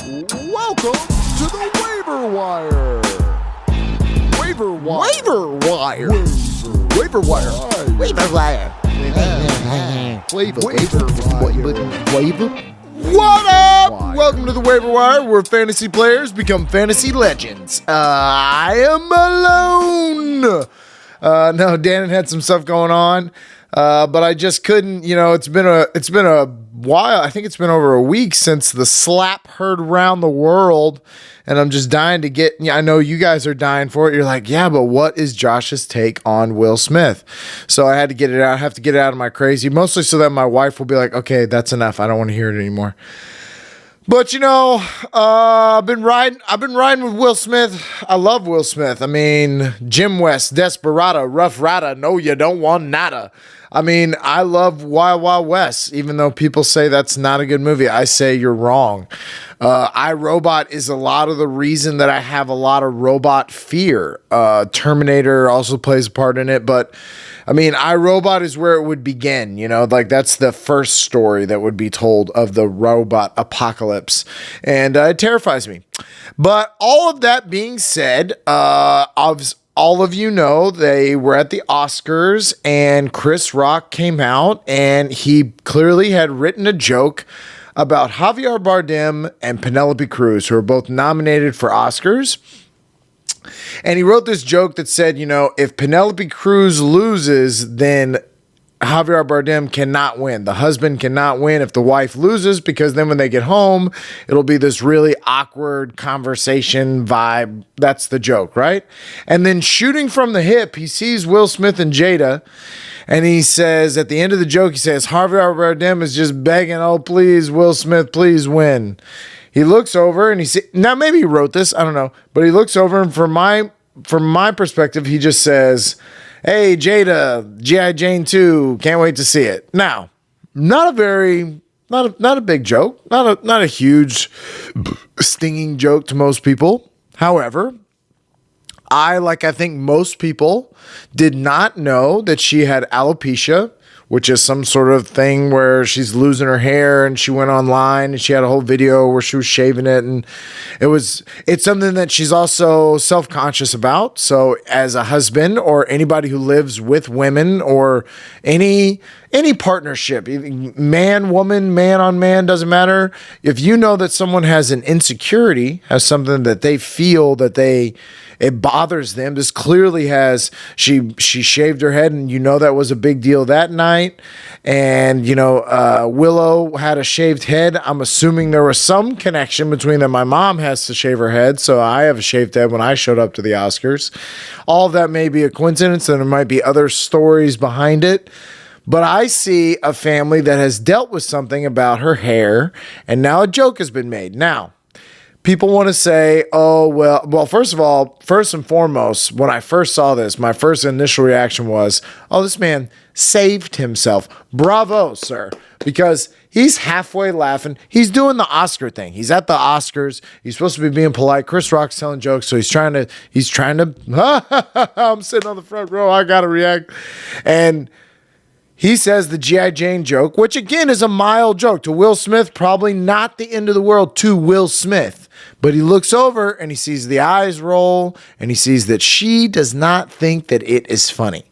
Welcome to the Waiver Wire. Waiver Wire. Waiver Wire. Waiver Wire. Waiver Wire. Waiver. What up? Welcome to the Waiver Wire, where fantasy players become fantasy legends. I am Malone. No, Dan had some stuff going on, but I just couldn't. You know, it's been a while. I think it's been over a week since the slap heard around the world, and I'm just dying to get. I know you guys are dying for it. You're like, yeah, but what is Josh's take on Will Smith? So I had to get it out. I have to get it out of my crazy, mostly so that my wife will be like, okay, that's enough. I don't want to hear it anymore. But you know, I've been riding with Will Smith. I love Will Smith. I mean, Jim West, Desperado, Rough Rider, No You Don't Want Nada. I mean, I love Wild Wild West, even though people say that's not a good movie. I say you're wrong. I, Robot is a lot of the reason that I have a lot of robot fear. Terminator also plays a part in it, but I mean, I, Robot is where it would begin, you know, like that's the first story that would be told of the robot apocalypse, and it terrifies me. But all of that being said, all of you know they were at the Oscars and Chris Rock came out and he clearly had written a joke about Javier Bardem and Penelope Cruz, who are both nominated for Oscars. And he wrote this joke that said, you know, if Penelope Cruz loses, then Javier Bardem cannot win. The husband cannot win if the wife loses, because then when they get home, it'll be this really awkward conversation vibe. That's the joke, right? And then shooting from the hip, he sees Will Smith and Jada, and he says, at the end of the joke, he says, Javier Bardem is just begging, oh, please, Will Smith, please win. He looks over and he says, now maybe he wrote this, I don't know, but he looks over and from my perspective, he just says, hey, Jada, G.I. Jane 2, can't wait to see it. Now, not a big joke, not a huge stinging joke to most people. However, I think most people did not know that she had alopecia, which is some sort of thing where she's losing her hair, and she went online and she had a whole video where she was shaving it, and it's something that she's also self-conscious about. So as a husband or anybody who lives with women or any partnership, man, woman, man on man, doesn't matter. If you know that someone has an insecurity, has something that they feel that it bothers them. This clearly has, she shaved her head, and you know that was a big deal that night. And, you know, Willow had a shaved head. I'm assuming there was some connection between them. My mom has to shave her head, so I have a shaved head when I showed up to the Oscars. All of that may be a coincidence, and there might be other stories behind it. But I see a family that has dealt with something about her hair, and now a joke has been made. Now, people want to say, oh, well, first of all, first and foremost, when I first saw this, my first initial reaction was, oh, this man saved himself. Bravo, sir. Because he's halfway laughing. He's doing the Oscar thing. He's at the Oscars. He's supposed to be being polite. Chris Rock's telling jokes, so he's trying to, I'm sitting on the front row. I got to react. And he says the G.I. Jane joke, which again is a mild joke to Will Smith, probably not the end of the world to Will Smith. But he looks over and he sees the eyes roll and he sees that she does not think that it is funny.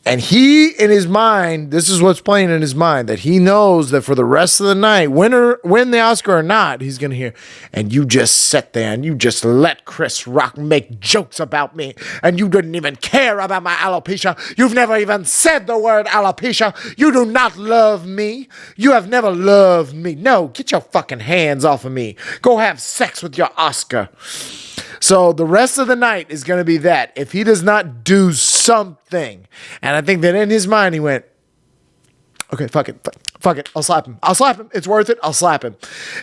And he, in his mind, this is what's playing in his mind, that he knows that for the rest of the night, win the Oscar or not, he's going to hear, and you just sit there and you just let Chris Rock make jokes about me, and you didn't even care about my alopecia. You've never even said the word alopecia. You do not love me. You have never loved me. No, get your fucking hands off of me. Go have sex with your Oscar. So the rest of the night is going to be that. If he does not do something, and I think that in his mind he went, okay, fuck it, I'll slap him, it's worth it, I'll slap him.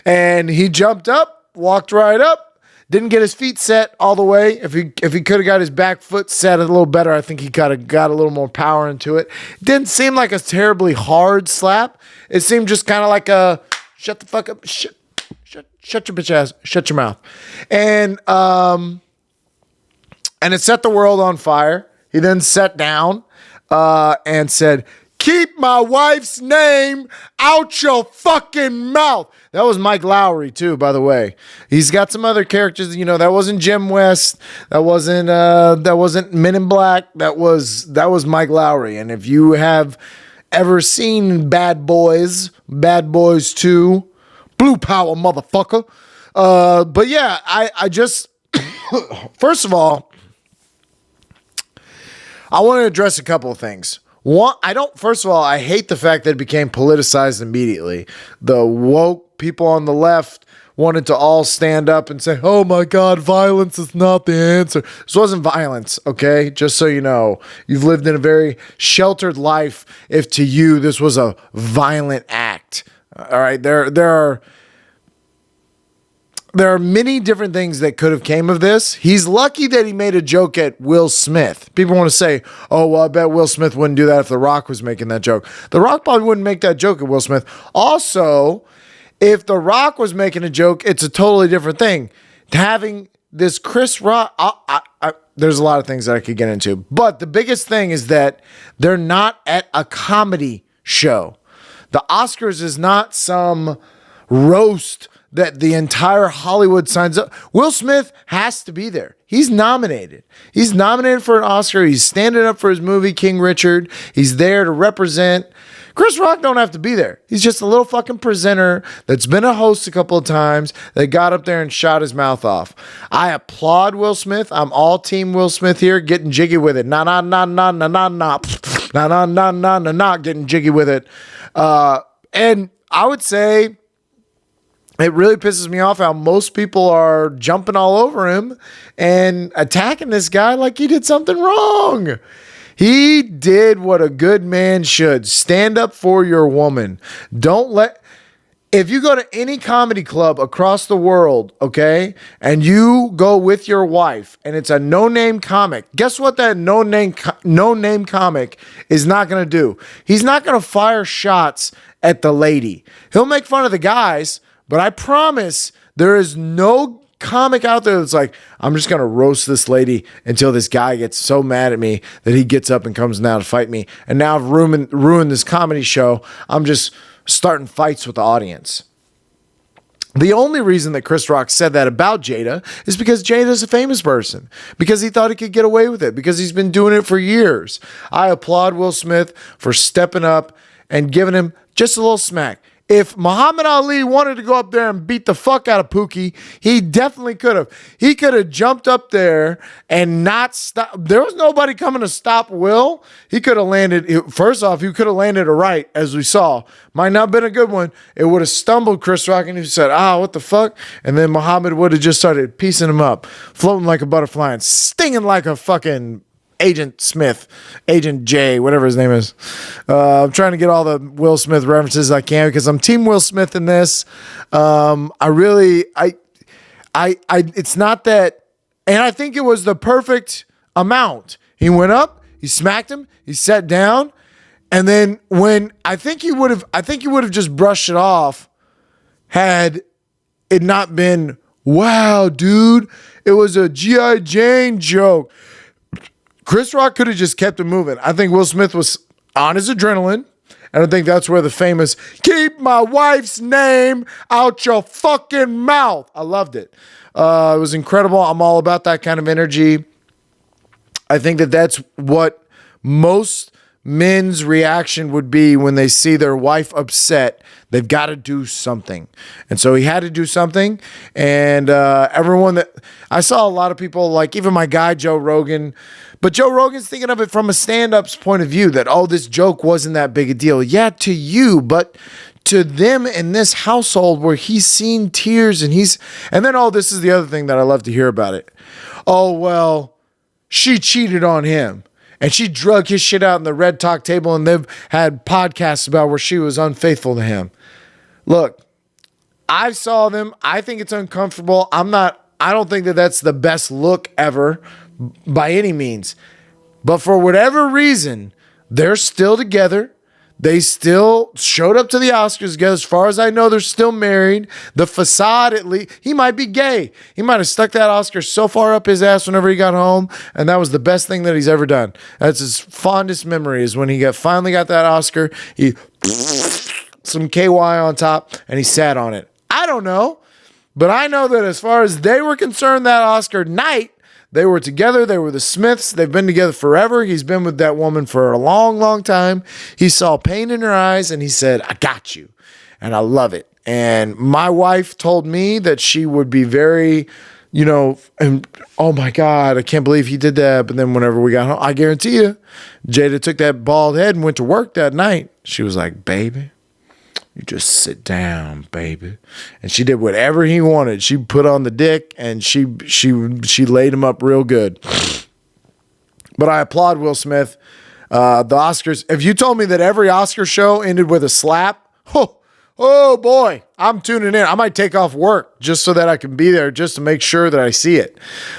And he jumped up, walked right up, didn't get his feet set all the way. If he could have got his back foot set a little better, I think he could have got a little more power into it. Didn't seem like a terribly hard slap. It seemed just kind of like a, shut the fuck up, Shut your bitch ass. Shut your mouth. And it set the world on fire. He then sat down and said, Keep my wife's name out your fucking mouth. That was Mike Lowry too, by the way. He's got some other characters. You know, that wasn't Jim West. That wasn't Men in Black. That was Mike Lowry. And if you have ever seen Bad Boys 2, Blue Power, motherfucker. But yeah, I just first of all, I want to address a couple of things. One, first of all, I hate the fact that it became politicized immediately. The woke people on the left wanted to all stand up and say, oh my God, violence is not the answer. This wasn't violence, okay? Just so you know, you've lived in a very sheltered life if to you this was a violent act. All right, there are many different things that could have came of this. He's lucky that he made a joke at Will Smith. People want to say, oh, well, I bet Will Smith wouldn't do that if The Rock was making that joke. The Rock probably wouldn't make that joke at Will Smith. Also, if The Rock was making a joke, it's a totally different thing. Having this Chris Rock, there's a lot of things that I could get into. But the biggest thing is that they're not at a comedy show. The Oscars is not some roast that the entire Hollywood signs up. Will Smith has to be there. He's nominated. He's nominated for an Oscar. He's standing up for his movie, King Richard. He's there to represent. Chris Rock don't have to be there. He's just a little fucking presenter that's been a host a couple of times that got up there and shot his mouth off. I applaud Will Smith. I'm all team Will Smith here, getting jiggy with it. Nah, getting jiggy with it. And I would say, it really pisses me off how most people are jumping all over him and attacking this guy like he did something wrong. He did what a good man should. Stand up for your woman. If you go to any comedy club across the world, okay, and you go with your wife and it's a no-name comic, guess what that no-name comic is not going to do? He's not going to fire shots at the lady. He'll make fun of the guys, but I promise there is no comic out there that's like, I'm just going to roast this lady until this guy gets so mad at me that he gets up and comes down to fight me. And now I've ruined this comedy show. I'm just starting fights with the audience. The only reason that Chris Rock said that about Jada is because Jada's a famous person, because he thought he could get away with it, because he's been doing it for years. I applaud Will Smith for stepping up and giving him just a little smack. If Muhammad Ali wanted to go up there and beat the fuck out of Pookie, he definitely could have. He could have jumped up there and not stop. There was nobody coming to stop Will. He could have landed. First off, he could have landed a right, as we saw. Might not have been a good one. It would have stumbled Chris Rock and he said, what the fuck? And then Muhammad would have just started piecing him up, floating like a butterfly and stinging like a fucking Agent Smith, Agent J, whatever his name is. I'm trying to get all the Will Smith references I can because I'm Team Will Smith in this. It's not that, and I think it was the perfect amount. He went up, he smacked him, he sat down, and then when I think he would have just brushed it off had it not been, wow, dude, it was a G.I. Jane joke. Chris Rock could have just kept it moving. I think Will Smith was on his adrenaline. And I think that's where the famous, keep my wife's name out your fucking mouth. I loved it. It was incredible. I'm all about that kind of energy. I think that that's what most men's reaction would be when they see their wife upset. They've got to do something. And so he had to do something. And I saw a lot of people, like even my guy, Joe Rogan. But Joe Rogan's thinking of it from a stand-up's point of view that, this joke wasn't that big a deal. Yeah, to you, but to them in this household where he's seen tears and then, this is the other thing that I love to hear about it. Oh, well, she cheated on him. And she drug his shit out in the Red Talk table, and they've had podcasts about where she was unfaithful to him. Look, I saw them. I think it's uncomfortable. I don't think that that's the best look ever by any means. But for whatever reason, they're still together. They still showed up to the Oscars together. As far as I know, they're still married. The facade, at least, he might be gay. He might have stuck that Oscar so far up his ass whenever he got home, and that was the best thing that he's ever done. That's his fondest memory, is when he finally got that Oscar. He some KY on top, and he sat on it. I don't know, but I know that as far as they were concerned, that Oscar night, they were together. They were the Smiths. They've been together forever. He's been with that woman for a long, long time. He saw pain in her eyes, and he said, I got you. And I love it. And my wife told me that she would be very, and oh my God, I can't believe he did that. But then whenever we got home, I guarantee you, Jada took that bald head and went to work that night. She was like, baby, you just sit down, baby. And she did whatever he wanted. She put on the dick, and she laid him up real good. But I applaud Will Smith. The Oscars, if you told me that every Oscar show ended with a slap, oh boy, I'm tuning in. I might take off work just so that I can be there, just to make sure that I see it.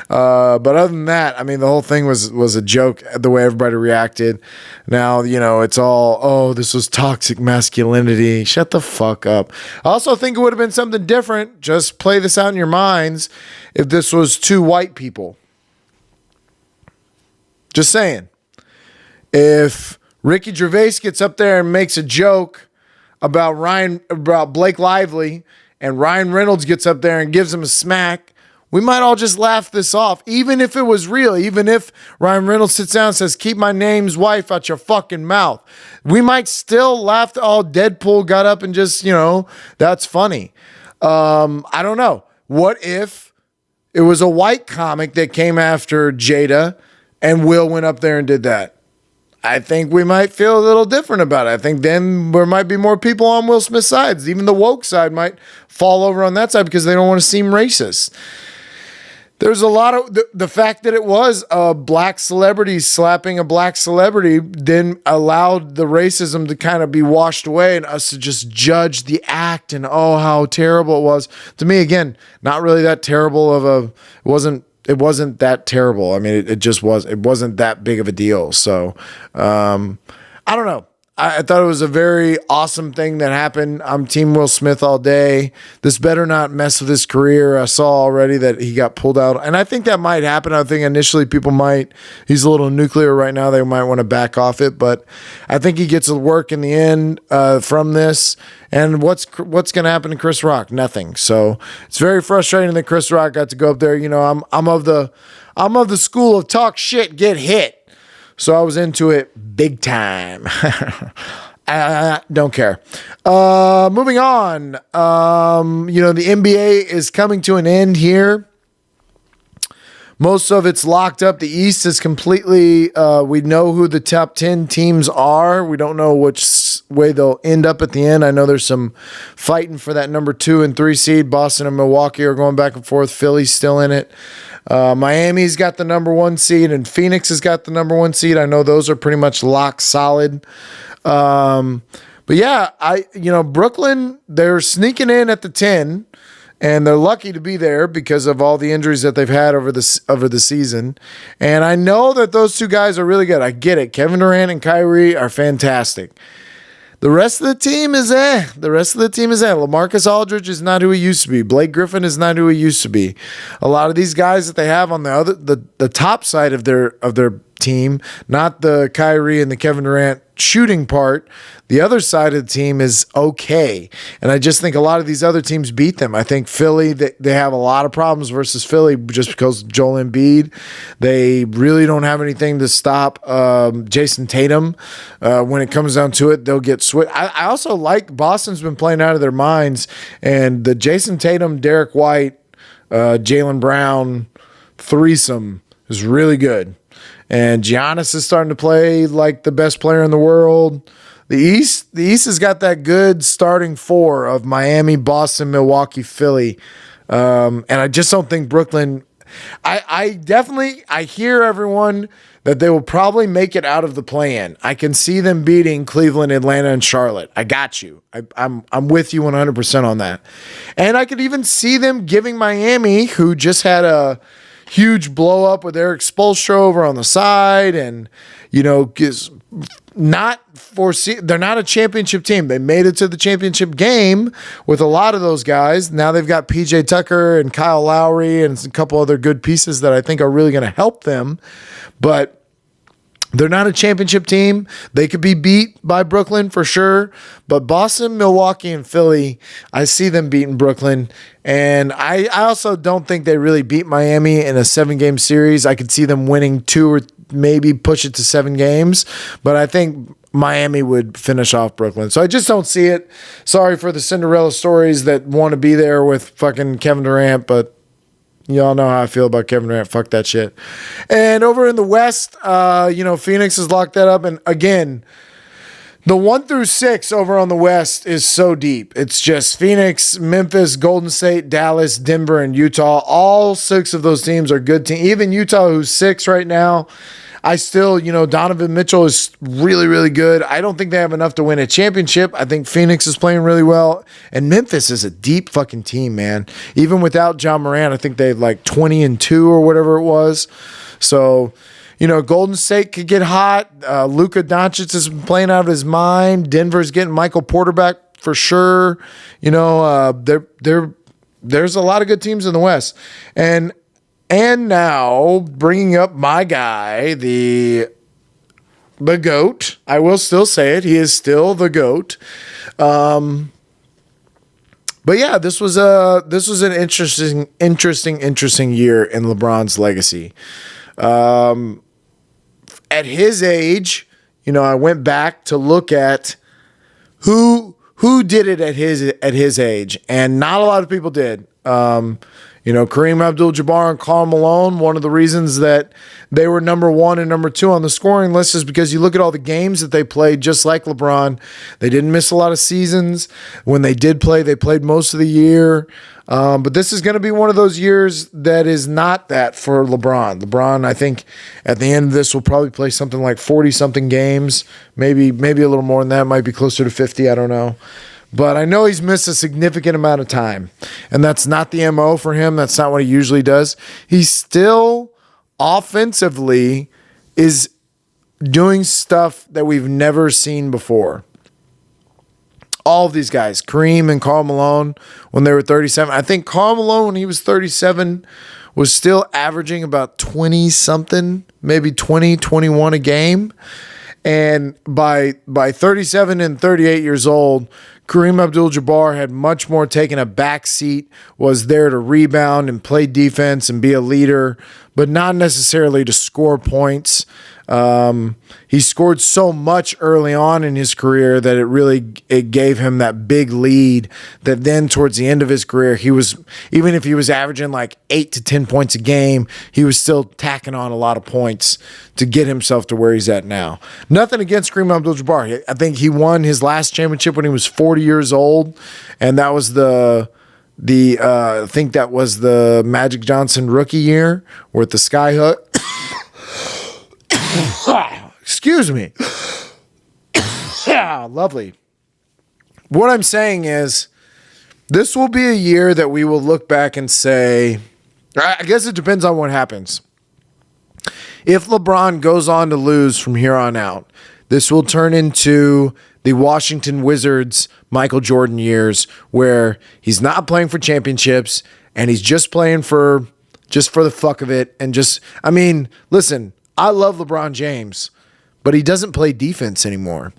But other than that, I mean, the whole thing was a joke, the way everybody reacted. Now, it's all, this was toxic masculinity. Shut the fuck up. I also think it would have been something different. Just play this out in your minds if this was two white people. Just saying. If Ricky Gervais gets up there and makes a joke about Blake Lively, and Ryan Reynolds gets up there and gives him a smack, we might all just laugh this off, even if it was real. Even if Ryan Reynolds sits down and says, keep my name's wife out your fucking mouth, we might still laugh. All Deadpool got up and just, that's funny. I don't know. What if it was a white comic that came after Jada and Will went up there and did that? I think we might feel a little different about it. I think then there might be more people on Will Smith's sides. Even the woke side might fall over on that side because they don't want to seem racist. There's a lot of the fact that it was a black celebrity slapping a black celebrity then allowed the racism to kind of be washed away and us to just judge the act and how terrible it was. To me, again, not really that terrible it wasn't that terrible. I mean, it just was. It wasn't that big of a deal. So, I don't know. I thought it was a very awesome thing that happened. I'm Team Will Smith all day. This better not mess with his career. I saw already that he got pulled out, and I think that might happen. I think initially people might. He's a little nuclear right now. They might want to back off it, but I think he gets to work in the end from this. And what's going to happen to Chris Rock? Nothing. So it's very frustrating that Chris Rock got to go up there. I'm of the school of talk shit, get hit. So I was into it big time. I don't care. Moving on. The NBA is coming to an end here. Most of it's locked up. The East is completely, we know who the top 10 teams are. We don't know which way they'll end up at the end. I know there's some fighting for that number 2 and 3 seed. Boston and Milwaukee are going back and forth. Philly's still in it. Miami's got the number 1 seed, and Phoenix has got the number 1 seed. I know those are pretty much locked solid. But yeah, Brooklyn, they're sneaking in at the 10. And they're lucky to be there because of all the injuries that they've had over the season. And I know that those two guys are really good. I get it. Kevin Durant and Kyrie are fantastic. The rest of the team is LaMarcus Aldridge is not who he used to be. Blake Griffin is not who he used to be. A lot of these guys that they have on the top side of their team, not the Kyrie and the Kevin Durant shooting part, the other side of the team is okay. And I just think a lot of these other teams beat them. I think Philly, they have a lot of problems versus Philly just because Joel Embiid. They really don't have anything to stop Jason Tatum. When it comes down to it, they'll get switched. I also like Boston's been playing out of their minds, and the Jason Tatum, Derek White, Jaylen Brown threesome is really good. And Giannis is starting to play like the best player in the world. The East has got that good starting 4 of Miami, Boston, Milwaukee, Philly. And I just don't think Brooklyn. I hear everyone that they will probably make it out of the play-in. I can see them beating Cleveland, Atlanta, and Charlotte. I got you. I'm with you 100% on that. And I could even see them giving Miami, who just had a huge blow up with Eric Spoelstra over on the side, and they're not a championship team. They made it to the championship game with a lot of those guys. Now they've got PJ Tucker and Kyle Lowry and a couple other good pieces that I think are really going to help them. But they're not a championship team. They could be beat by Brooklyn for sure. But Boston, Milwaukee, and Philly, I see them beating Brooklyn. And I also don't think they really beat Miami in a 7-game series. I could see them winning 2 or maybe push it to 7 games. But I think Miami would finish off Brooklyn. So I just don't see it. Sorry for the Cinderella stories that want to be there with fucking Kevin Durant, but y'all know how I feel about Kevin Durant. Fuck that shit. And over in the West, Phoenix has locked that up. And again, the 1 through 6 over on the West is so deep. It's just Phoenix, Memphis, Golden State, Dallas, Denver, and Utah. All 6 of those teams are good teams. Even Utah, who's 6 right now, I still, Donovan Mitchell is really, really good. I don't think they have enough to win a championship. I think Phoenix is playing really well. And Memphis is a deep fucking team, man. Even without John Morant, I think they had like 20-2 or whatever it was. So, Golden State could get hot. Luka Doncic is playing out of his mind. Denver's getting Michael Porter back for sure. There's a lot of good teams in the West. And now, bringing up my guy, the GOAT. I will still say it. He is still the GOAT. But yeah, this was an interesting year in LeBron's legacy. At his age, I went back to look at who did it at his age, and not a lot of people did. Kareem Abdul-Jabbar and Karl Malone, one of the reasons that they were number 1 and number 2 on the scoring list is because you look at all the games that they played, just like LeBron. They didn't miss a lot of seasons. When they did play, they played most of the year. But this is going to be one of those years that is not that for LeBron. LeBron, I think, at the end of this will probably play something like 40-something games, maybe a little more than that, might be closer to 50, I don't know. But I know he's missed a significant amount of time, and that's not the MO for him. That's not what he usually does. He still offensively is doing stuff that we've never seen before. All of these guys, Kareem and Karl Malone, when they were 37. I think Karl Malone, when he was 37, was still averaging about 20-something, maybe 20, 21 a game. And by 37 and 38 years old, Kareem Abdul-Jabbar had much more taken a back seat, was there to rebound and play defense and be a leader, but not necessarily to score points. He scored so much early on in his career that it gave him that big lead that then towards the end of his career, even if he was averaging like 8 to 10 points a game, he was still tacking on a lot of points to get himself to where he's at now. Nothing against Kareem Abdul-Jabbar. I think he won his last championship when he was 40 years old, and that was I think that was the Magic Johnson rookie year with the sky hook. Excuse me. Yeah, lovely. What I'm saying is, this will be a year that we will look back and say, I guess it depends on what happens. If LeBron goes on to lose from here on out, this will turn into the Washington Wizards Michael Jordan years, where he's not playing for championships and he's just playing for the fuck of it. And listen, I love LeBron James, but he doesn't play defense anymore.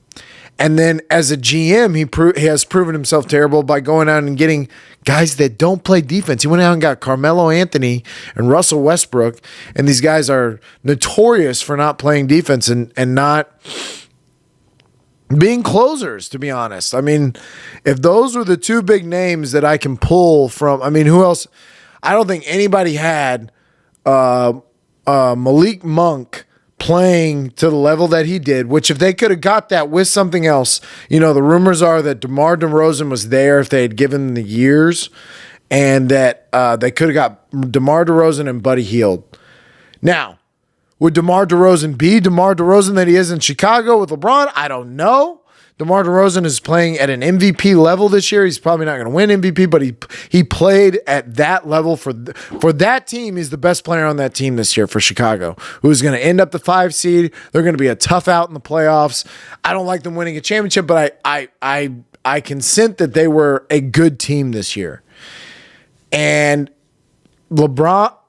And then as a GM, he has proven himself terrible by going out and getting guys that don't play defense. He went out and got Carmelo Anthony and Russell Westbrook, and these guys are notorious for not playing defense and not being closers, to be honest. If those were the two big names that I can pull from, who else? I don't think anybody had Malik Monk playing to the level that he did, which if they could have got that with something else, the rumors are that DeMar DeRozan was there if they had given him the years, and that they could have got DeMar DeRozan and Buddy Hield. Now, would DeMar DeRozan be DeMar DeRozan that he is in Chicago with LeBron? I don't know. DeMar DeRozan is playing at an MVP level this year. He's probably not going to win MVP, but he played at that level for that team. He's the best player on that team this year for Chicago, who is going to end up the 5 seed. They're going to be a tough out in the playoffs. I don't like them winning a championship, but I consent that they were a good team this year. And LeBron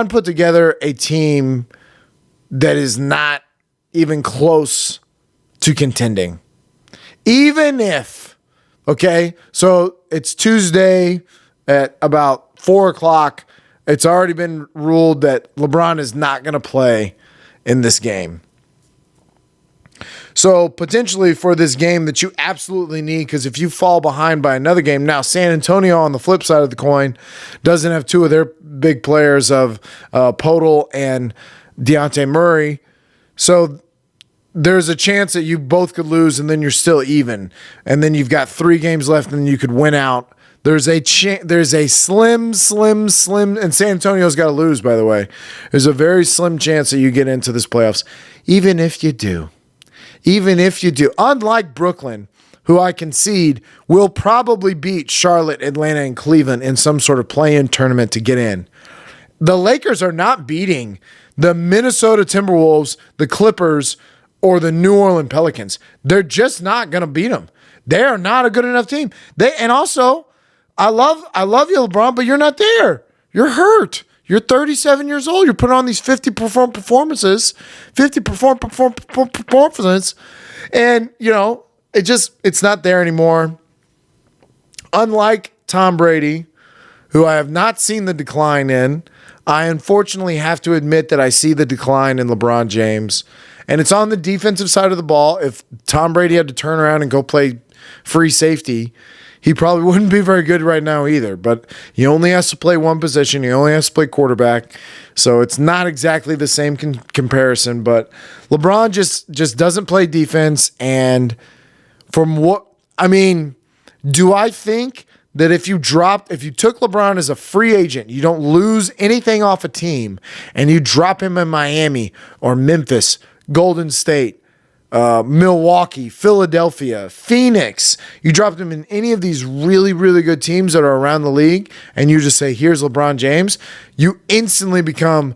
put together a team that is not even close to contending. Even if, okay, so it's Tuesday at about 4 o'clock. It's already been ruled that LeBron is not going to play in this game. So potentially for this game that you absolutely need, because if you fall behind by another game, now San Antonio on the flip side of the coin doesn't have 2 of their big players of Podol and Dejounte Murray. So there's a chance that you both could lose and then you're still even. And then you've got 3 games left and you could win out. There's a slim, and San Antonio's got to lose, by the way. There's a very slim chance that you get into this playoffs. Even if you do, unlike Brooklyn, who I concede will probably beat Charlotte, Atlanta, and Cleveland in some sort of play-in tournament to get in. The Lakers are not beating the Minnesota Timberwolves, the Clippers, or the New Orleans Pelicans. They're just not going to beat them. They are not a good enough team. And also, I love you, LeBron, but you're not there. You're hurt. You're 37 years old. You're putting on these 50 performances, and it's not there anymore. Unlike Tom Brady, who I have not seen the decline in, I unfortunately have to admit that I see the decline in LeBron James, and it's on the defensive side of the ball. If Tom Brady had to turn around and go play free safety, he probably wouldn't be very good right now either, but he only has to play one position. He only has to play quarterback. So it's not exactly the same comparison, but LeBron just doesn't play defense. And do I think that if you took LeBron as a free agent, you don't lose anything off a team, and you drop him in Miami or Memphis, Golden State, Milwaukee, Philadelphia, Phoenix, you dropped him in any of these really, really good teams that are around the league, and you just say, here's LeBron James, you instantly become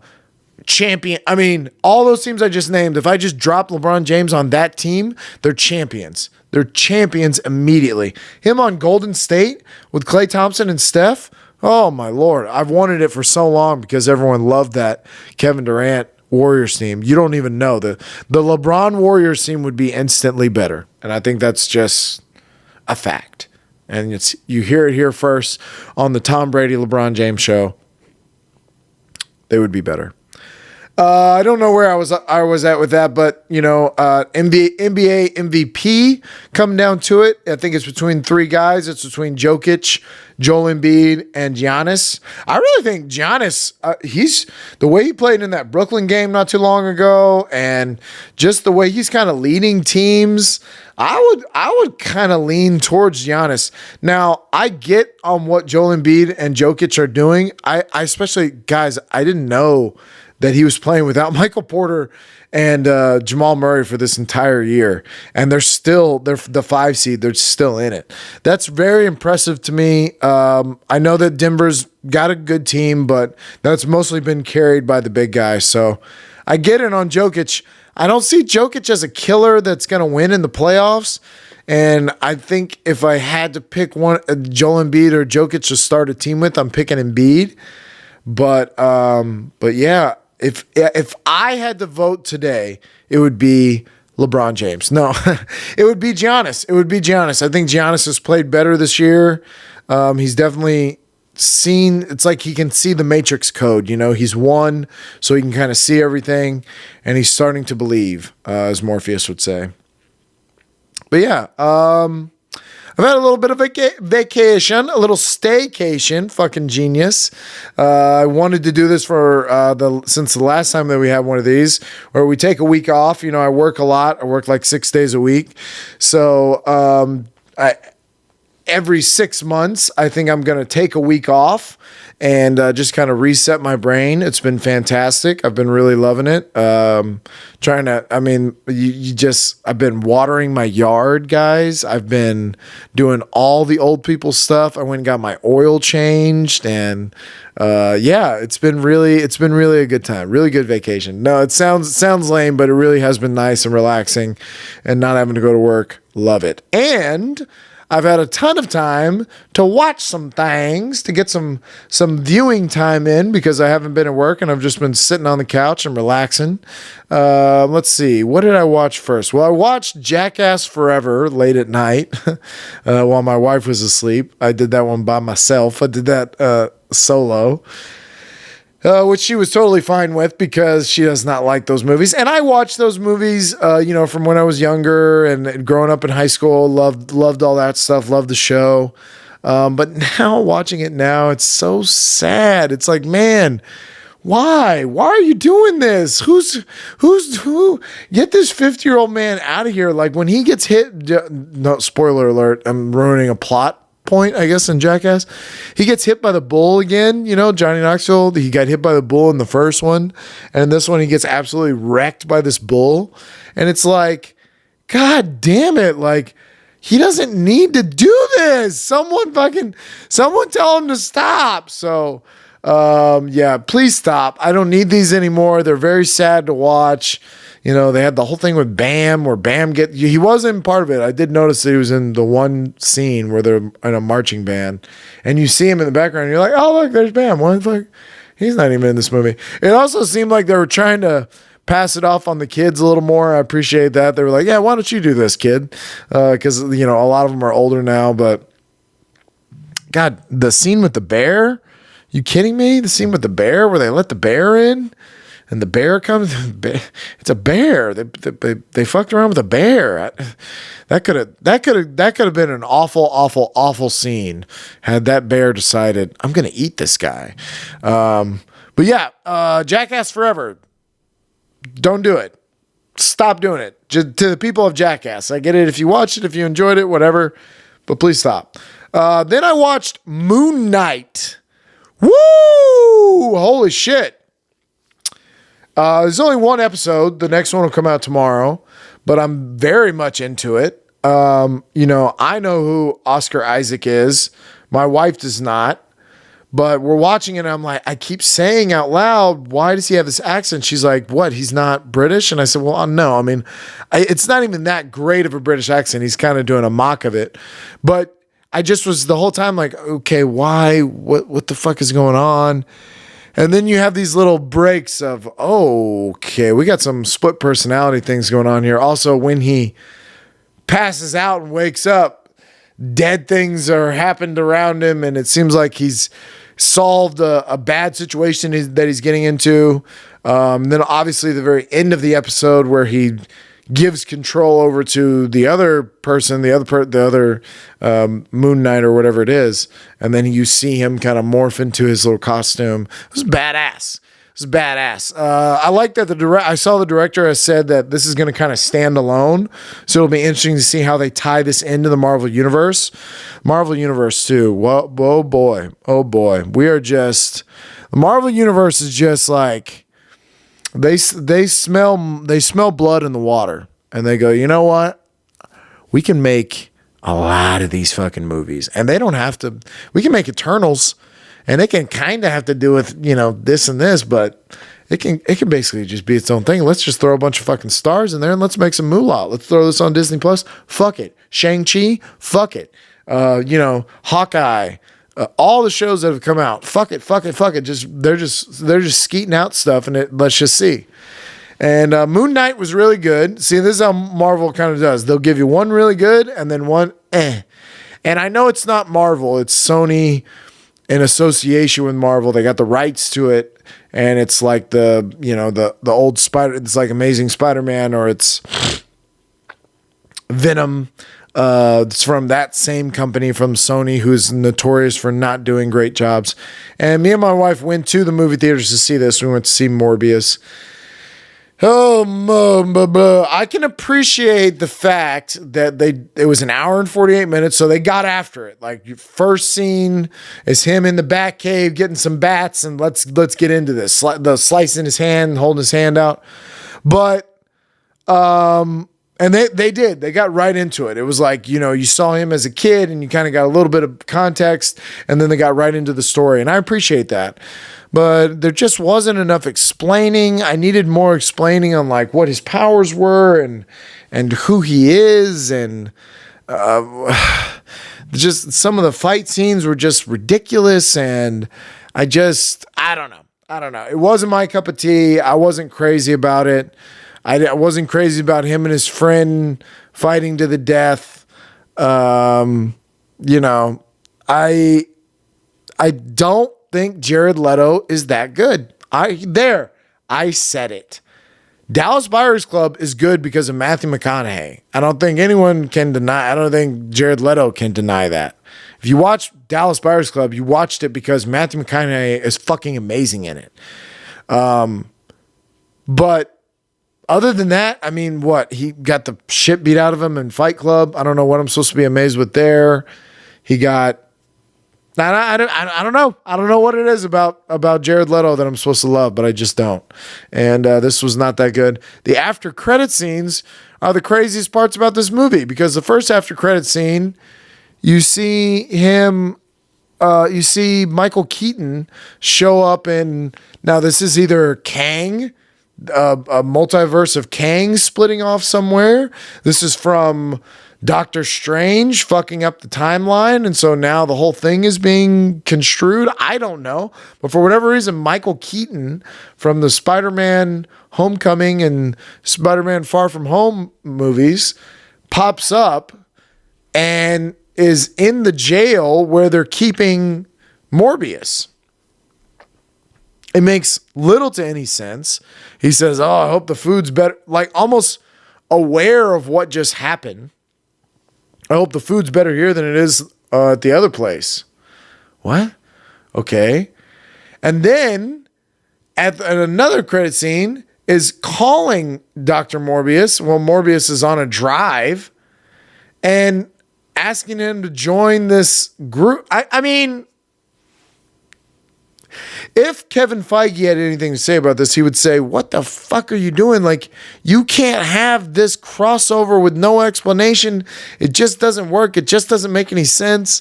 champion. I mean, all those teams I just named, if I just drop LeBron James on that team, they're champions. They're champions immediately. Him on Golden State with Klay Thompson and Steph, oh my Lord. I've wanted it for so long because everyone loved that Kevin Durant Warriors team. You don't even know. The LeBron Warriors team would be instantly better. And I think that's just a fact. And you hear it here first on the Tom Brady LeBron James show. They would be better. I don't know where I was at with that, but NBA MVP coming down to it. I think it's between 3 guys. It's between Jokic, Joel Embiid, and Giannis. I really think Giannis, he's the way he played in that Brooklyn game not too long ago, and just the way he's kind of leading teams. I would kind of lean towards Giannis. Now, I get on what Joel Embiid and Jokic are doing. I especially, guys, I didn't know that he was playing without Michael Porter and Jamal Murray for this entire year. And they're the 5 seed. They're still in it. That's very impressive to me. I know that Denver's got a good team, but that's mostly been carried by the big guys. So I get it on Jokic. I don't see Jokic as a killer that's going to win in the playoffs. And I think if I had to pick one, Joel Embiid or Jokic to start a team with, I'm picking Embiid. But yeah, if I had to vote today, it would be LeBron James. No, it would be Giannis. I think Giannis has played better this year. He's definitely seen, it's like he can see the Matrix code. He's won, so he can kind of see everything, and he's starting to believe, as Morpheus would say. But yeah, I've had a little bit of vacation, a little staycation, fucking genius. I wanted to do this for since the last time that we had one of these, where we take a week off. I work a lot. I work like 6 days a week. So every 6 months, I think I'm going to take a week off and just kind of reset my brain. It's been fantastic. I've been really loving it. I've been watering my yard, guys. I've been doing all the old people stuff. I went and got my oil changed, and it's been really a good time. Really good vacation. No, it sounds lame, but it really has been nice and relaxing, and not having to go to work. Love it. And I've had a ton of time to watch some things, to get some viewing time in, because I haven't been at work and I've just been sitting on the couch and relaxing. Let's see. What did I watch first? Well, I watched Jackass Forever late at night while my wife was asleep. I did that one by myself. I did that solo. Which she was totally fine with, because she does not like those movies. And I watched those movies, from when I was younger and growing up in high school. Loved all that stuff. Loved the show. But now, watching it now, it's so sad. It's like, man, why? Why are you doing this? Who? Get this 50-year-old man out of here. Like, when he gets hit, no, spoiler alert, I'm ruining a plot point, I guess, in Jackass. He gets hit by the bull again, Johnny Knoxville. He got hit by the bull in the first one, and in this one he gets absolutely wrecked by this bull. And it's like, God damn it, like, he doesn't need to do this. Someone tell him to stop. So please stop. I don't need these anymore. They're very sad to watch. They had the whole thing with Bam, where Bam he wasn't part of it. I did notice that he was in the one scene where they're in a marching band, and you see him in the background, and you're like, oh, look, there's Bam. What the fuck? He's not even in this movie. It also seemed like they were trying to pass it off on the kids a little more. I appreciate that. They were like, yeah, why don't you do this, kid? Because, a lot of them are older now, but God, the scene with the bear, you kidding me? The scene with the bear where they let the bear in? And the bear comes. It's a bear. They fucked around with a bear. That could have been an awful scene had that bear decided, I'm gonna eat this guy. Jackass Forever. Don't do it. Stop doing it. Just to the people of Jackass. I get it if you watched it, if you enjoyed it, whatever, but please stop. Then I watched Moon Knight. Woo! Holy shit. There's only one episode. The next one will come out tomorrow, but I'm very much into it. I know who Oscar Isaac is. My wife does not, but we're watching it. And I'm like, I keep saying out loud, why does he have this accent? She's like, what? He's not British? And I said, well, no. I mean, it's not even that great of a British accent. He's kind of doing a mock of it, but I just was the whole time like, okay, why? What the fuck is going on? And then you have these little breaks of, okay, we got some split personality things going on here. Also, when he passes out and wakes up, dead things are happened around him, and it seems like he's solved a bad situation that he's getting into. Then obviously the very end of the episode where he gives control over to the other person, the other Moon Knight or whatever it is, and then you see him kind of morph into his little costume. It was badass. I like that I saw the director has said that this is going to kind of stand alone, so it'll be interesting to see how they tie this into the Marvel Universe. Marvel Universe too. Well, oh boy, the Marvel Universe is just like. They smell blood in the water, and they go, you know what? We can make a lot of these fucking movies, and they don't have to. We can make Eternals, and it can kind of have to do with this and this, but it can basically just be its own thing. Let's just throw a bunch of fucking stars in there and let's make some moolah. Let's throw this on Disney Plus. Fuck it. Shang-Chi. Fuck it. Hawkeye. All the shows that have come out, fuck it. They're just skeeting out stuff, and let's just see. And Moon Knight was really good. See, this is how Marvel kind of does. They'll give you one really good and then one eh. And I know it's not Marvel; it's Sony in association with Marvel. They got the rights to it, and it's like the old Spider. It's like Amazing Spider-Man, or it's Venom. It's from that same company from Sony, who's notorious for not doing great jobs. And me and my wife went to the movie theaters to see this. We went to see Morbius. I can appreciate the fact that it was an hour and 48 minutes, so they got after it. Like, your first scene is him in the bat cave getting some bats, and let's get into this. The slice in his hand, holding his hand out. But and they did. They got right into it. It was like, you saw him as a kid and you kind of got a little bit of context, and then they got right into the story. And I appreciate that. But there just wasn't enough explaining. I needed more explaining on like what his powers were and who he is. And just some of the fight scenes were just ridiculous. And I don't know. It wasn't my cup of tea. I wasn't crazy about it. I wasn't crazy about him and his friend fighting to the death. I don't think Jared Leto is that good. I said it. Dallas Buyers Club is good because of Matthew McConaughey. I don't think Jared Leto can deny that. If you watch Dallas Buyers Club, you watched it because Matthew McConaughey is fucking amazing in it. But other than that, I mean, what? He got the shit beat out of him in Fight Club. I don't know what I'm supposed to be amazed with there. He got... I don't know. I don't know what it is about Jared Leto that I'm supposed to love, but I just don't. And this was not that good. The after credit scenes are the craziest parts about this movie, because the first after credit scene, you see Michael Keaton show up in... Now, this is either Kang... a multiverse of Kang splitting off somewhere. This is from Doctor Strange fucking up the timeline, and so now the whole thing is being construed. I don't know, but for whatever reason, Michael Keaton from the Spider-Man Homecoming and Spider-Man Far From Home movies pops up and is in the jail where they're keeping Morbius. It makes little to any sense. He says, I hope the food's better. Like, almost aware of what just happened. I hope the food's better here than it is at the other place. What? Okay. And then at another credit scene is calling Dr. Morbius. Well, Morbius is on a drive and asking him to join this group. I mean... If Kevin Feige had anything to say about this, he would say, what the fuck are you doing? Like, you can't have this crossover with no explanation. It just doesn't work. It just doesn't make any sense.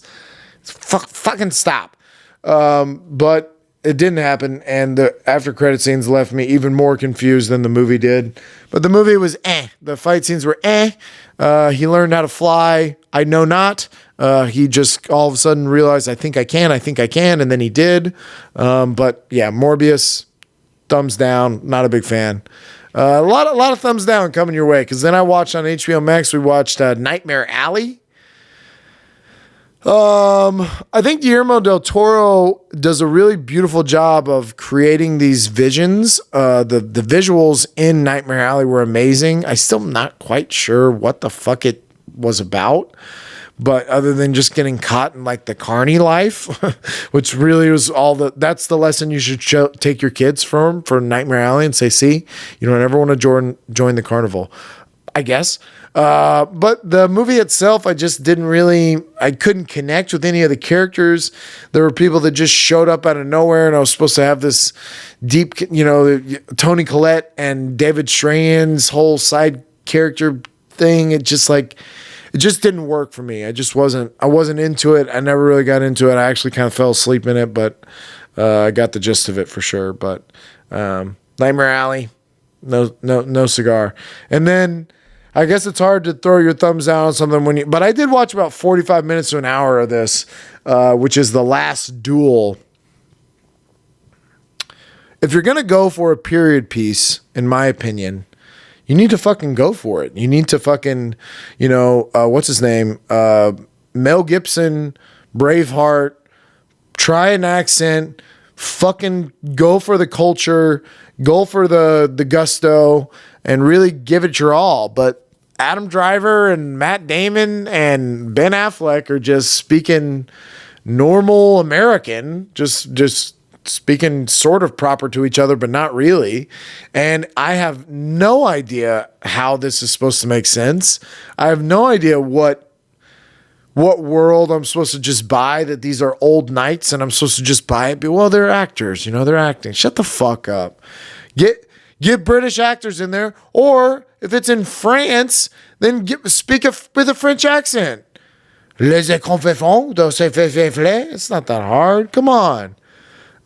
Fucking stop. But it didn't happen, and the after credit scenes left me even more confused than the movie did. But the movie was The fight scenes were he learned how to fly. I know not. He just all of a sudden realized, I think I can, and then he did. But yeah, Morbius, thumbs down. Not a big fan. A lot of thumbs down coming your way, because then I watched on HBO Max. We watched Nightmare Alley. I think Guillermo del Toro does a really beautiful job of creating these visions. The visuals in Nightmare Alley were amazing. I still not quite sure what the fuck it was about, but other than just getting caught in like the carny life, which really was that's the lesson you should take your kids for Nightmare Alley, and say, see, you don't ever want to join the carnival, I guess. But the movie itself, I couldn't connect with any of the characters. There were people that just showed up out of nowhere, and I was supposed to have this deep, Toni Collette and David Strahan's whole side character thing. It just didn't work for me. I wasn't into it. I never really got into it. I actually kind of fell asleep in it, but I got the gist of it for sure. But Nightmare Alley, no cigar. And then I guess it's hard to throw your thumbs down on something but I did watch about 45 minutes to an hour of this, which is The Last Duel. If you're going to go for a period piece, in my opinion, you need to fucking go for it. You need to fucking, what's his name? Mel Gibson, Braveheart, try an accent, fucking go for the culture, go for the gusto, and really give it your all. But Adam Driver and Matt Damon and Ben Affleck are just speaking normal American, just speaking sort of proper to each other, but not really. And I have no idea how this is supposed to make sense. I have no idea what world I'm supposed to just buy, that these are old knights and I'm supposed to just buy it. But, well, they're actors, they're acting. Shut the fuck up. Get British actors in there, or if it's in France, then speak with a French accent. It's not that hard. Come on.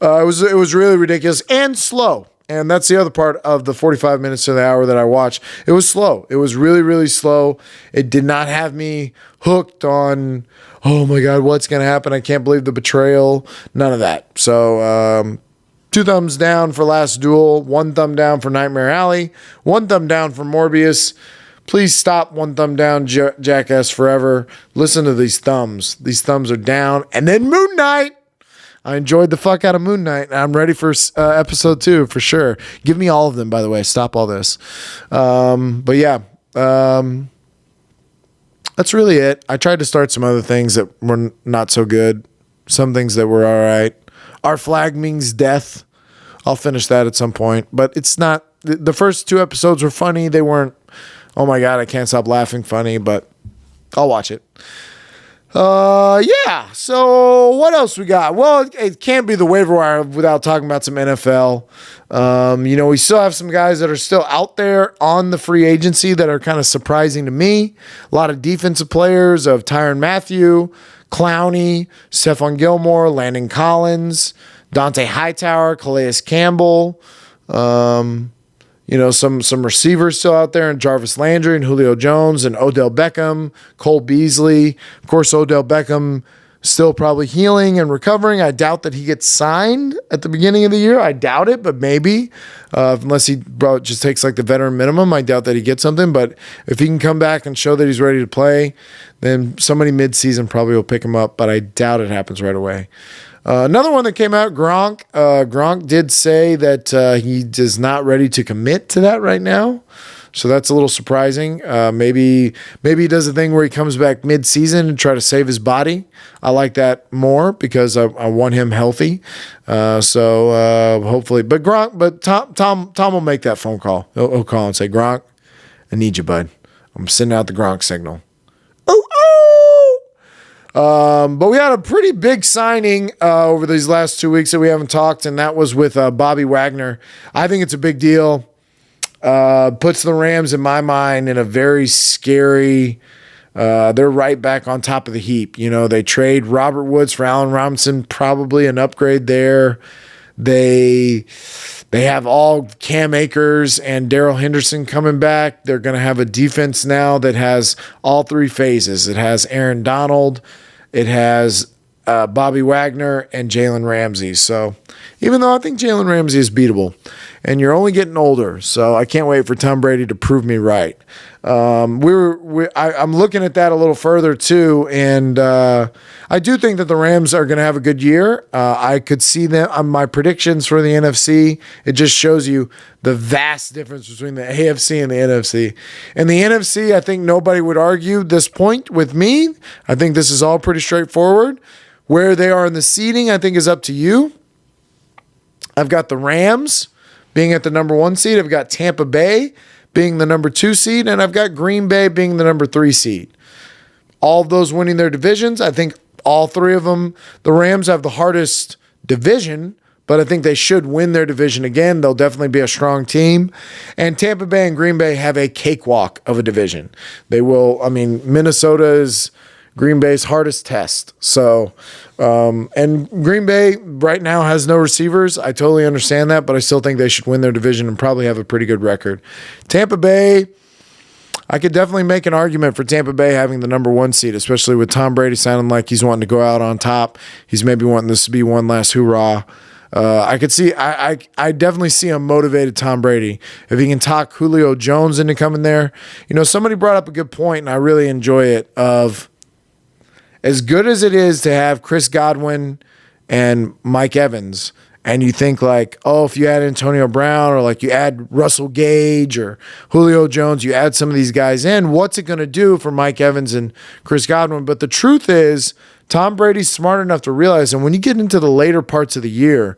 It was really ridiculous and slow. And that's the other part of the 45 minutes to the hour that I watched. It was slow. It was really, really slow. It did not have me hooked on, oh my God, what's going to happen? I can't believe the betrayal. None of that. So, 2 thumbs down for Last Duel, 1 thumb down for Nightmare Alley, 1 thumb down for Morbius. Please stop 1 thumb down, Jackass Forever. Listen to these thumbs. These thumbs are down. And then Moon Knight. I enjoyed the fuck out of Moon Knight. I'm ready for episode 2 for sure. Give me all of them, by the way. Stop all this. But yeah, that's really it. I tried to start some other things that were not so good. Some things that were all right. Our Flag Means Death. I'll finish that at some point. But it's not... The first 2 episodes were funny. They weren't, oh my God, I can't stop laughing funny. But I'll watch it. Yeah. So what else we got? Well, it can't be the waiver wire without talking about some NFL. We still have some guys that are still out there on the free agency that are kind of surprising to me. A lot of defensive players of Tyrann Mathieu, Clowney, Stephon Gilmore, Landon Collins, Dante Hightower, Calais Campbell. Some receivers still out there, and Jarvis Landry and Julio Jones and Odell Beckham, Cole Beasley. Of course, Odell Beckham still probably healing and recovering. I doubt that he gets signed at the beginning of the year. I doubt it, but maybe. Unless he just takes like the veteran minimum, I doubt that he gets something. But if he can come back and show that he's ready to play, then somebody mid-season probably will pick him up, but I doubt it happens right away. Another one that came out, Gronk. Gronk did say that he is not ready to commit to that right now. So that's a little surprising. Maybe he does a thing where he comes back mid-season and try to save his body. I like that more because I want him healthy. So hopefully, but Tom will make that phone call. He'll call and say, Gronk, I need you, bud. I'm sending out the Gronk signal. But we had a pretty big signing over these last 2 weeks that we haven't talked, and that was with Bobby Wagner. I think it's a big deal. Puts the Rams, in my mind, in a very scary... they're right back on top of the heap. They trade Robert Woods for Allen Robinson, probably an upgrade there. They have all Cam Akers and Darrell Henderson coming back. They're going to have a defense now that has all 3 phases. It has Aaron Donald, it has Bobby Wagner, and Jalen Ramsey. So even though I think Jalen Ramsey is beatable, and you're only getting older, so I can't wait for Tom Brady to prove me right. I'm looking at that a little further too, and I do think that the Rams are going to have a good year. I could see them on my predictions for the NFC. It just shows you the vast difference between the AFC and the NFC. And the NFC, I think nobody would argue this point with me. I think this is all pretty straightforward. Where they are in the seeding, I think, is up to you. I've got the Rams being at the number 1 seed. I've got Tampa Bay being the number 2 seed, and I've got Green Bay being the number 3 seed. All of those winning their divisions. I think all 3 of them. The Rams have the hardest division, but I think they should win their division again. They'll definitely be a strong team. And Tampa Bay and Green Bay have a cakewalk of a division. They will, Minnesota is Green Bay's hardest test. So, and Green Bay right now has no receivers. I totally understand that, but I still think they should win their division and probably have a pretty good record. Tampa Bay, I could definitely make an argument for Tampa Bay having the number 1 seed, especially with Tom Brady sounding like he's wanting to go out on top. He's maybe wanting this to be one last hoorah. I definitely see a motivated Tom Brady. If he can talk Julio Jones into coming there. Somebody brought up a good point, and I really enjoy it, of as good as it is to have Chris Godwin and Mike Evans, and you think like, oh, if you add Antonio Brown or like you add Russell Gage or Julio Jones, you add some of these guys in, what's it going to do for Mike Evans and Chris Godwin? But the truth is, Tom Brady's smart enough to realize, and when you get into the later parts of the year,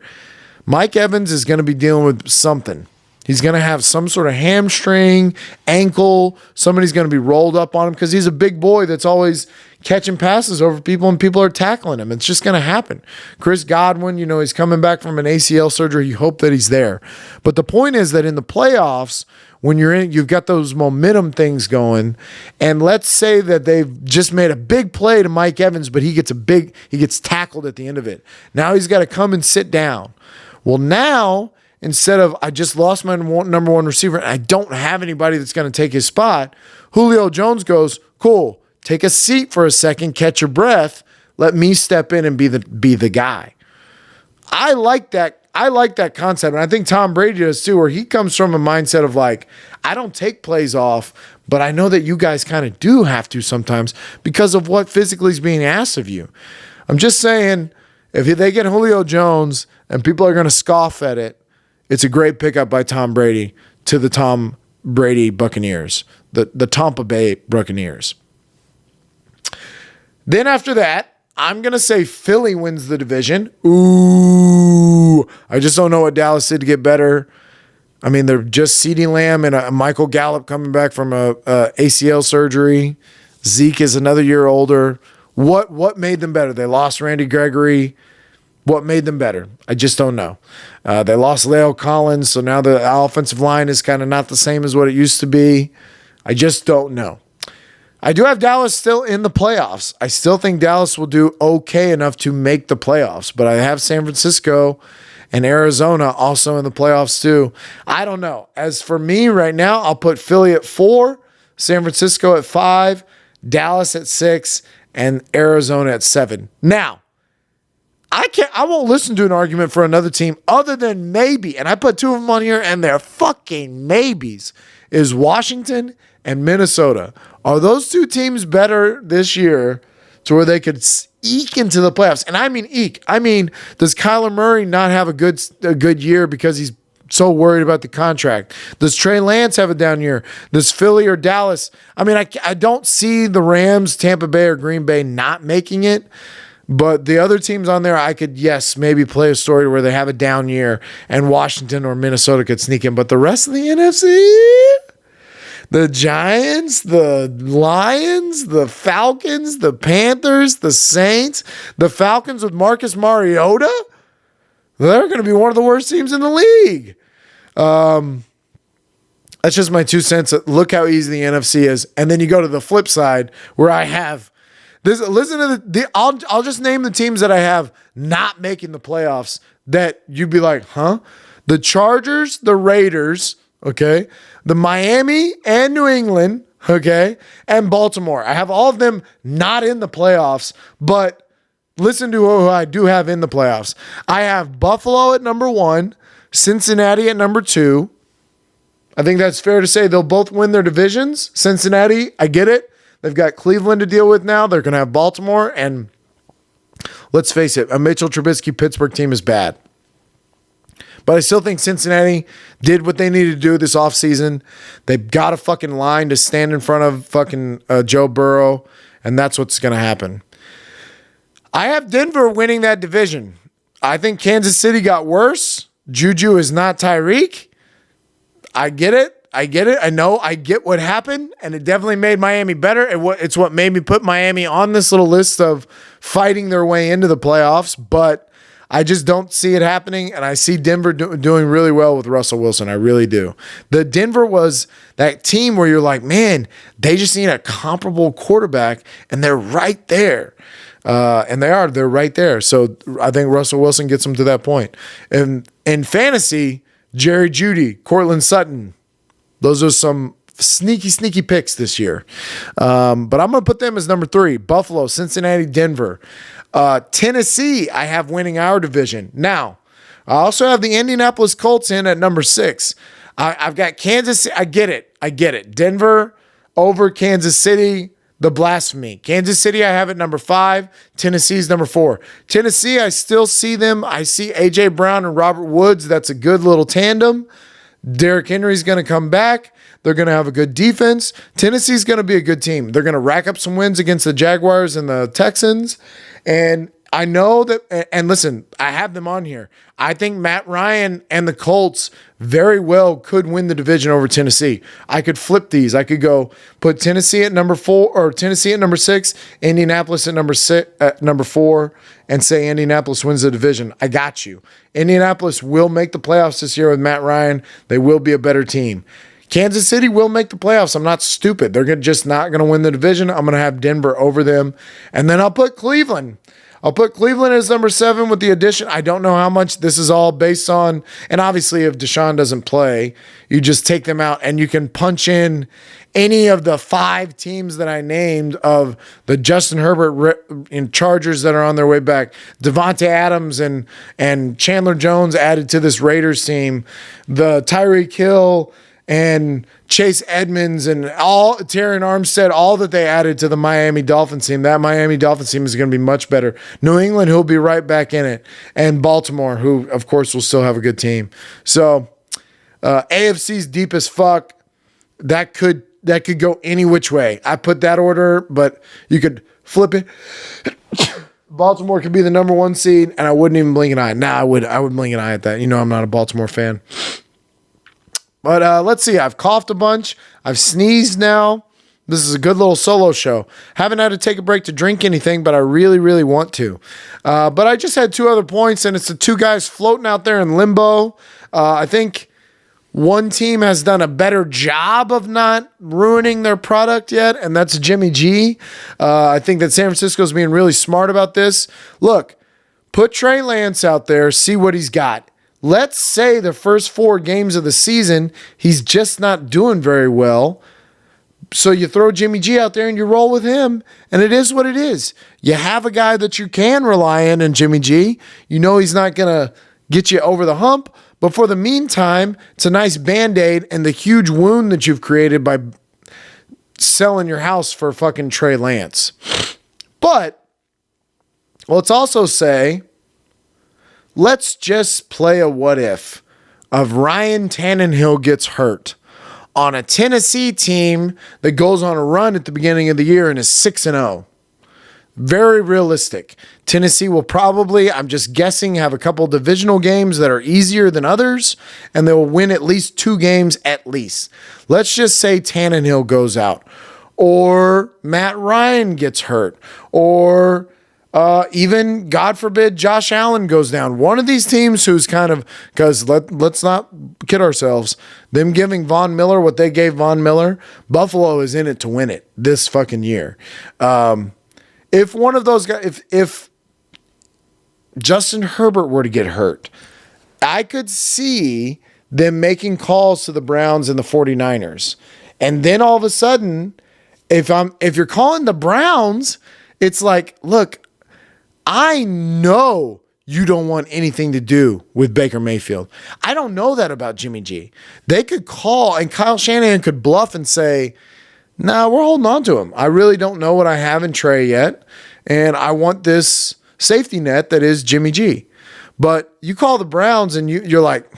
Mike Evans is going to be dealing with something. He's going to have some sort of hamstring, ankle. Somebody's going to be rolled up on him because he's a big boy that's always catching passes over people and people are tackling him. It's just going to happen. Chris Godwin, he's coming back from an ACL surgery. You hope that he's there. But the point is that in the playoffs, when you've got those momentum things going, and let's say that they've just made a big play to Mike Evans, but he gets tackled at the end of it. Now he's got to come and sit down. Well, now, instead of I just lost my number one receiver and I don't have anybody that's going to take his spot, Julio Jones goes, cool, take a seat for a second, catch your breath, let me step in and be the guy. I like that. I like that concept, and I think Tom Brady does too, where he comes from a mindset of like, I don't take plays off, but I know that you guys kind of do have to sometimes because of what physically is being asked of you. I'm just saying, if they get Julio Jones and people are going to scoff at it, it's a great pickup by Tom Brady to the Tom Brady Buccaneers, the Tampa Bay Buccaneers. Then after that, I'm going to say Philly wins the division. Ooh, I just don't know what Dallas did to get better. I mean, they're just CeeDee Lamb and a Michael Gallup coming back from a ACL surgery. Zeke is another year older. What made them better? They lost Randy Gregory. What made them better? I just don't know. They lost Leo Collins, so now the offensive line is kind of not the same as what it used to be. I just don't know. I do have Dallas still in the playoffs. I still think Dallas will do okay enough to make the playoffs, but I have San Francisco and Arizona also in the playoffs too. I don't know. As for me right now, I'll put Philly at 4, San Francisco at 5, Dallas at 6, and Arizona at 7. Now, I won't listen to an argument for another team other than maybe, and I put 2 of them on here, and they're fucking maybes, is Washington and Minnesota. Are those 2 teams better this year to where they could eke into the playoffs? And I mean eke. I mean, does Kyler Murray not have a good year because he's so worried about the contract? Does Trey Lance have a down year? Does Philly or Dallas? I mean, I don't see the Rams, Tampa Bay, or Green Bay not making it. But the other teams on there, I could, maybe play a story where they have a down year and Washington or Minnesota could sneak in. But the rest of the NFC, the Giants, the Lions, the Falcons, the Panthers, the Saints, the Falcons with Marcus Mariota, they're going to be one of the worst teams in the league. That's just my 2 cents. Look how easy the NFC is. And then you go to the flip side where I have this. Listen to I'll just name the teams that I have not making the playoffs that you'd be like, huh? The Chargers, the Raiders, okay? The Miami and New England, okay? And Baltimore. I have all of them not in the playoffs, but listen to who I do have in the playoffs. I have Buffalo at number 1, Cincinnati at number 2. I think that's fair to say they'll both win their divisions. Cincinnati, I get it. They've got Cleveland to deal with now. They're going to have Baltimore. And let's face it, a Mitchell Trubisky Pittsburgh team is bad. But I still think Cincinnati did what they needed to do this offseason. They've got a fucking line to stand in front of fucking Joe Burrow. And that's what's going to happen. I have Denver winning that division. I think Kansas City got worse. Juju is not Tyreek. I get it. I know. I get what happened, and it definitely made Miami better. It's what made me put Miami on this little list of fighting their way into the playoffs, but I just don't see it happening, and I see Denver doing really well with Russell Wilson. I really do. The Denver was that team where you're like, man, they just need a comparable quarterback, and they're right there. And they're right there. So I think Russell Wilson gets them to that point. And in fantasy, Jerry Jeudy, Cortland Sutton, those are some sneaky picks this year. But I'm going to put them as number 3. Buffalo, Cincinnati, Denver. Tennessee, I have winning our division. Now, I also have the Indianapolis Colts in at number 6. I've got Kansas City. I get it. Denver over Kansas City. The blasphemy. Kansas City, I have at number 5. Tennessee's number 4. Tennessee, I still see them. I see A.J. Brown and Robert Woods. That's a good little tandem. Derrick Henry's going to come back. They're going to have a good defense. Tennessee's going to be a good team. They're going to rack up some wins against the Jaguars and the Texans. And I know that, and listen, I have them on here. I think Matt Ryan and the Colts very well could win the division over Tennessee. I could flip these. I could go put Tennessee at number 4 or Tennessee at number 6, Indianapolis at number 4, and say Indianapolis wins the division. I got you. Indianapolis will make the playoffs this year with Matt Ryan. They will be a better team. Kansas City will make the playoffs. I'm not stupid. They're just not going to win the division. I'm going to have Denver over them. And then I'll put Cleveland. I'll put Cleveland as number 7 with the addition. I don't know how much this is all based on. And obviously, if Deshaun doesn't play, you just take them out and you can punch in any of the 5 teams that I named of the Justin Herbert and Chargers that are on their way back. Devontae Adams and Chandler Jones added to this Raiders team. The Tyreek Hill and Chase Edmonds and all Terran Armstead, all that they added to the Miami Dolphins team. That Miami Dolphins team is going to be much better. New England, who'll be right back in it. And Baltimore, who, of course, will still have a good team. So AFC's deep as fuck. That could go any which way. I put that order, but you could flip it. Baltimore could be the number 1 seed, and I wouldn't even blink an eye. I would blink an eye at that. You know I'm not a Baltimore fan. But let's see. I've coughed a bunch. I've sneezed now. This is a good little solo show. Haven't had to take a break to drink anything, but I really, really want to. But I just had 2 other points, and it's the 2 guys floating out there in limbo. I think one team has done a better job of not ruining their product yet, and that's Jimmy G. I think that San Francisco's being really smart about this. Look, put Trey Lance out there, see what he's got. Let's say the first 4 games of the season, he's just not doing very well. So you throw Jimmy G out there and you roll with him, and it is what it is. You have a guy that you can rely on in Jimmy G. You know he's not going to get you over the hump, but for the meantime, it's a nice Band-Aid and the huge wound that you've created by selling your house for fucking Trey Lance. But let's also say, let's just play a what if of Ryan Tannehill gets hurt on a Tennessee team that goes on a run at the beginning of the year and is 6-0. Very realistic. Tennessee will probably, I'm just guessing, have a couple divisional games that are easier than others, and they will win at least 2 games at least. Let's just say Tannehill goes out, or Matt Ryan gets hurt, or even, God forbid, Josh Allen goes down. One of these teams who's kind of, because let's not kid ourselves, them giving Von Miller what they gave Von Miller, Buffalo is in it to win it this fucking year. If one of those guys, if Justin Herbert were to get hurt, I could see them making calls to the Browns and the 49ers. And then all of a sudden, if you're calling the Browns, it's like, look, I know you don't want anything to do with Baker Mayfield. I don't know that about Jimmy G. They could call, and Kyle Shanahan could bluff and say, nah, we're holding on to him. I really don't know what I have in Trey yet, and I want this safety net that is Jimmy G. But you call the Browns, and you're like,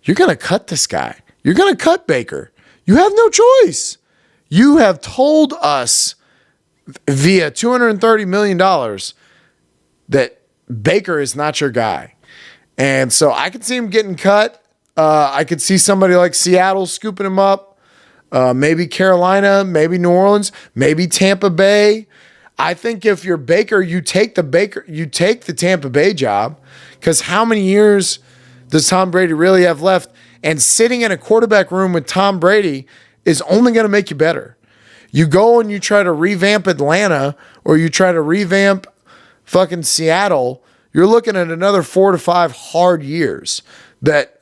you're going to cut this guy. You're going to cut Baker. You have no choice. You have told us via $230 million that Baker is not your guy. And so I could see him getting cut. I could see somebody like Seattle scooping him up. Maybe Carolina, maybe New Orleans, maybe Tampa Bay. I think if you're Baker, you take the Tampa Bay job, because how many years does Tom Brady really have left? And sitting in a quarterback room with Tom Brady is only going to make you better. You go and you try to revamp Atlanta, or you try to revamp fucking Seattle, you're looking at another 4 to 5 hard years that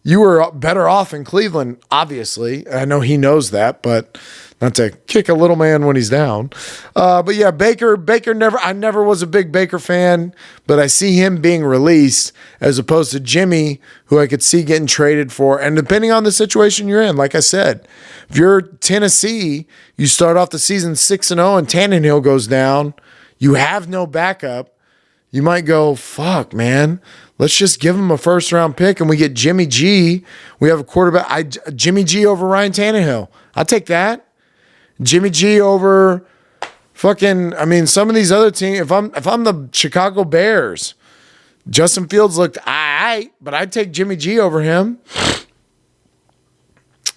you were better off in Cleveland, obviously. I know he knows that, but not to kick a little man when he's down. But yeah, Baker I never was a big Baker fan, but I see him being released as opposed to Jimmy, who I could see getting traded for. And depending on the situation you're in, like I said, if you're Tennessee, you start off the season 6-0 and Tannehill goes down, you have no backup. You might go, fuck, man. Let's just give him a first-round pick and we get Jimmy G. We have a quarterback. Jimmy G over Ryan Tannehill. I'll take that. Jimmy G over Fucking, I mean, some of these other teams, if I'm the Chicago Bears, Justin Fields looked all right, but I'd take Jimmy G over him.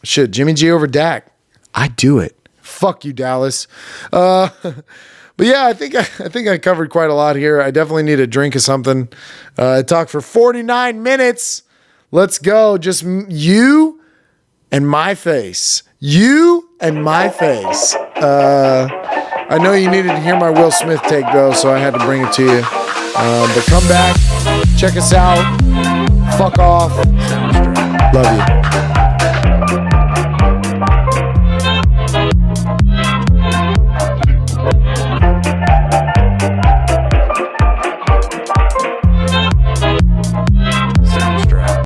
Shit, Jimmy G over Dak. I'd do it. Fuck you, Dallas. But yeah, I think I covered quite a lot here. I definitely need a drink of something. I talked for 49 minutes. Let's go. Just you and my face. You and my face. I know you needed to hear my Will Smith take, though, so I had to bring it to you. But come back. Check us out. Fuck off. Love you.